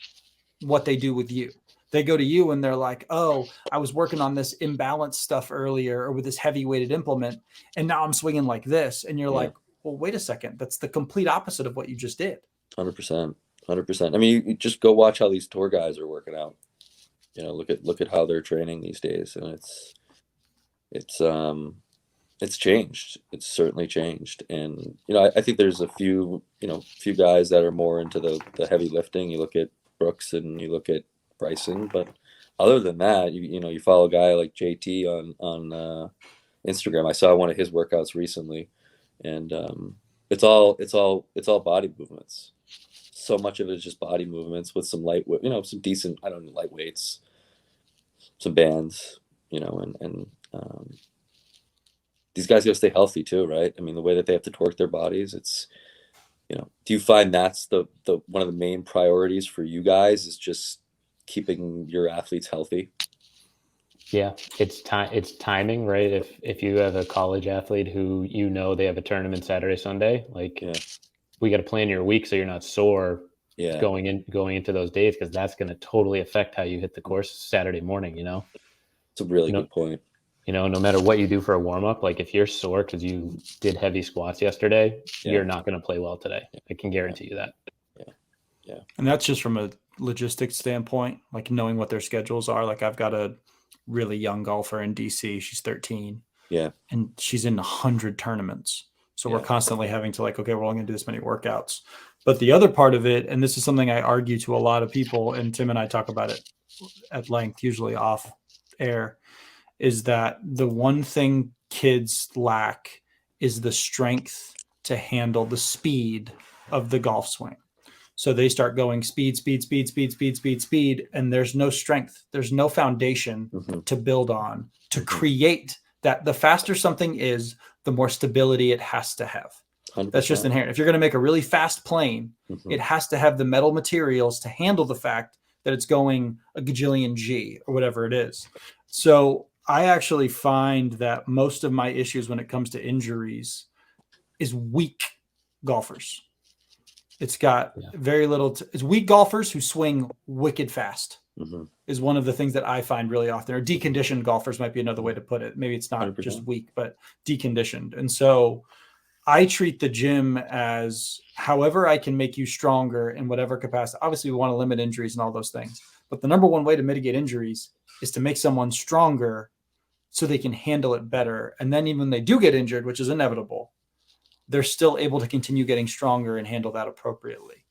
what they do with you. They go to you and they're like, oh, I was working on this imbalanced stuff earlier or with this heavy weighted implement, and now I'm swinging like this. And you're like, well, wait a second. That's the complete opposite of what you just did. 100%. I mean, you just go watch how these tour guys are working out. Look at how they're training these days, and it's changed. It's certainly changed. And I think there's a few guys that are more into the heavy lifting. You look at Brooks and you look at Bryson, but other than that, you follow a guy like JT on Instagram. I saw one of his workouts recently, and it's all body movements. So much of it is just body movements with some light, some decent, I don't know, light weights, some bands, and these guys got to stay healthy too, right? I mean, the way that they have to torque their bodies, it's, do you find that's the one of the main priorities for you guys is just keeping your athletes healthy? Yeah, it's timing, right? If you have a college athlete who they have a tournament Saturday, Sunday, we got to plan your week so you're not sore going into those days, because that's going to totally affect how you hit the course Saturday morning. It's a really good point. No matter what you do for a warm up, like if you're sore because you did heavy squats yesterday, you're not going to play well today. I can guarantee you that. Yeah. And that's just from a logistics standpoint, like knowing what their schedules are. Like I've got a really young golfer in DC. She's 13. Yeah. And she's in 100 tournaments. So we're constantly having to okay, we're only going to do this many workouts. But the other part of it, and this is something I argue to a lot of people, and Tim and I talk about it at length, usually off air, is that the one thing kids lack is the strength to handle the speed of the golf swing. So they start going speed, and there's no strength. There's no foundation to build on to create that. The faster something is, the more stability it has to have. 100%. That's just inherent. If you're going to make a really fast plane, it has to have the metal materials to handle the fact that it's going a gajillion G or whatever it is. So I actually find that most of my issues when it comes to injuries is weak golfers. It's got very little. It's weak golfers who swing wicked fast is one of the things that I find really often. Or deconditioned golfers might be another way to put it. Maybe it's not 100%. Just weak, but deconditioned. And so I treat the gym as however I can make you stronger in whatever capacity. Obviously, we want to limit injuries and all those things. But the number one way to mitigate injuries is to make someone stronger so they can handle it better. And then even when they do get injured, which is inevitable, they're still able to continue getting stronger and handle that appropriately.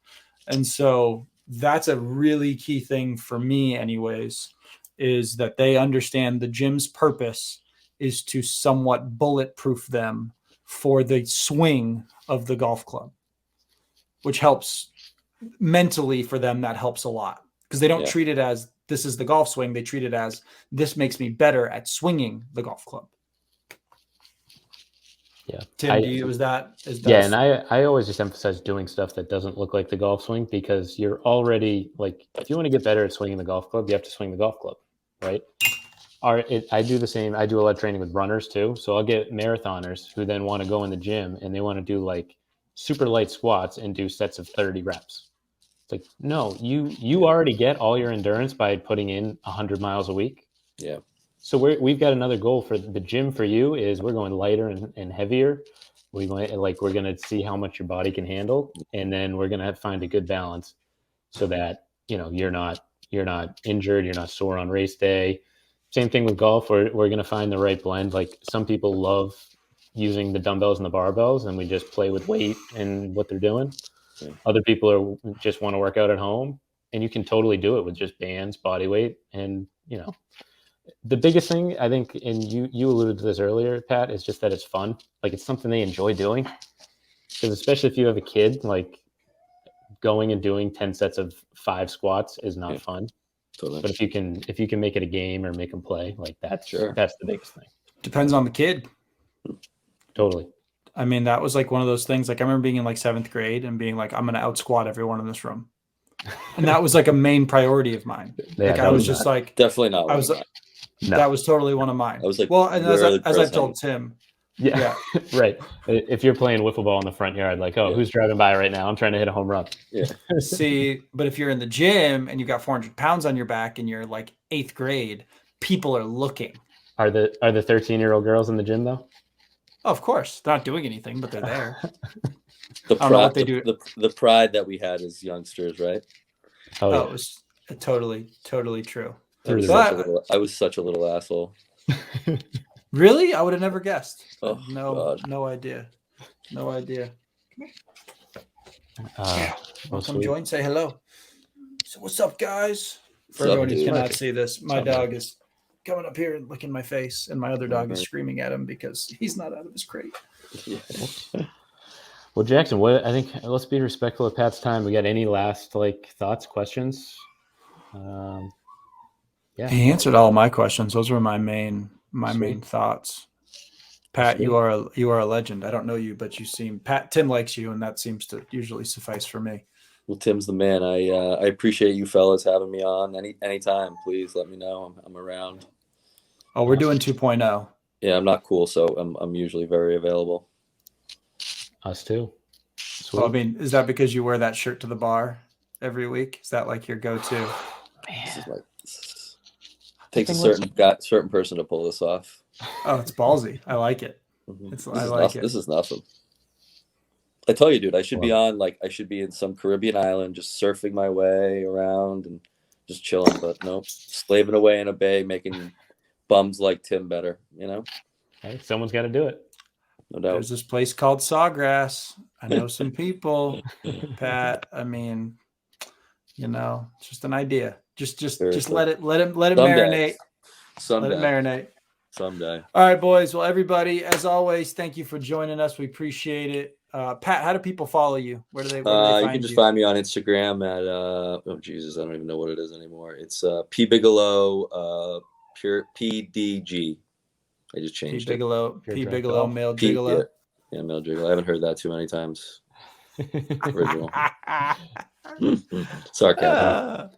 And so that's a really key thing for me anyways, is that they understand the gym's purpose is to somewhat bulletproof them for the swing of the golf club, which helps mentally for them. That helps a lot because they don't treat it as this is the golf swing. They treat it as this makes me better at swinging the golf club. Yeah. Tim, is that? Yeah, and I always just emphasize doing stuff that doesn't look like the golf swing, because you're already like, if you want to get better at swinging the golf club, you have to swing the golf club, right? I do the same. I do a lot of training with runners too. So I'll get marathoners who then want to go in the gym and they want to do like super light squats and do sets of 30 reps. It's like, no, you already get all your endurance by putting in 100 miles a week. Yeah. So we've got another goal for the gym for you is we're going lighter and heavier. We're going to see how much your body can handle, and then we're going to find a good balance so that, you're not injured, you're not sore on race day. Same thing with golf. We're going to find the right blend. Like some people love using the dumbbells and the barbells, and we just play with weight and what they're doing. Yeah. Other people just want to work out at home, and you can totally do it with just bands, body weight, and the biggest thing I think, and you alluded to this earlier, Pat, is just that it's fun. Like it's something they enjoy doing. Because especially if you have a kid, like going and doing 10 sets of 5 squats is not fun. Totally. But if you can make it a game or make them play, like that's the biggest thing. Depends on the kid. Totally. I mean, that was like one of those things. Like I remember being in like 7th grade and being like, I'm going to out squat everyone in this room. And that was like a main priority of mine. Yeah, like I was just like, definitely not. I was like, no. That was totally one of mine. I was like, well, and as I told Tim. Yeah. Right. If you're playing wiffle ball in the front yard, like, who's driving by right now? I'm trying to hit a home run. Yeah. See, but if you're in the gym and you've got 400 pounds on your back and you're like 8th grade, people are looking. Are the 13-year-old girls in the gym though? Oh, of course. They're not doing anything, but they're there. I don't know what they do. The pride that we had as youngsters, right? Oh, it was totally true. I was such a little asshole. Really? I would have never guessed. Oh, no idea. Come join, say hello. So what's up, guys? For everyone who cannot see this, my dog is coming up here and licking my face, and my other dog is screaming at him because he's not out of his crate. Yeah. Well, Jackson, let's be respectful of Pat's time. We got any last thoughts, questions? Yeah. He answered all my questions. Those were my main thoughts. Pat, you are a legend. I don't know you, but you seem Tim likes you, and that seems to usually suffice for me. Well, Tim's the man. I appreciate you fellas having me on. Anytime, please let me know. I'm around. Oh, we're doing 2.0. Yeah, I'm not cool, so I'm usually very available. Us too. Well, I mean, is that because you wear that shirt to the bar every week? Is that like your go-to? Man. Takes a certain person to pull this off. Oh, it's ballsy. I like it. Mm-hmm. This is nothing. I tell you, dude, I should be in some Caribbean island just surfing my way around and just chilling, but nope. Slaving away in a bay, making bums like Tim better, Hey, someone's got to do it. No doubt. There's this place called Sawgrass. I know some people, Pat. I mean, it's just an idea. Just let it marinate. Someday. Let it marinate. Someday. All right, boys. Well, everybody, as always, thank you for joining us. We appreciate it. Pat, how do people follow you? Where do they find you? You can just find me on Instagram at oh Jesus, I don't even know what it is anymore. It's P Bigelow pure PDG. I just changed P Bigelow, male gigolo. Yeah, male gigolo. I haven't heard that too many times. Original. Sarcasm.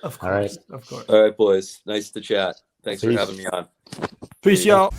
Of course. Of course. All right, boys. Nice to chat. Thanks for having me on. Peace, y'all.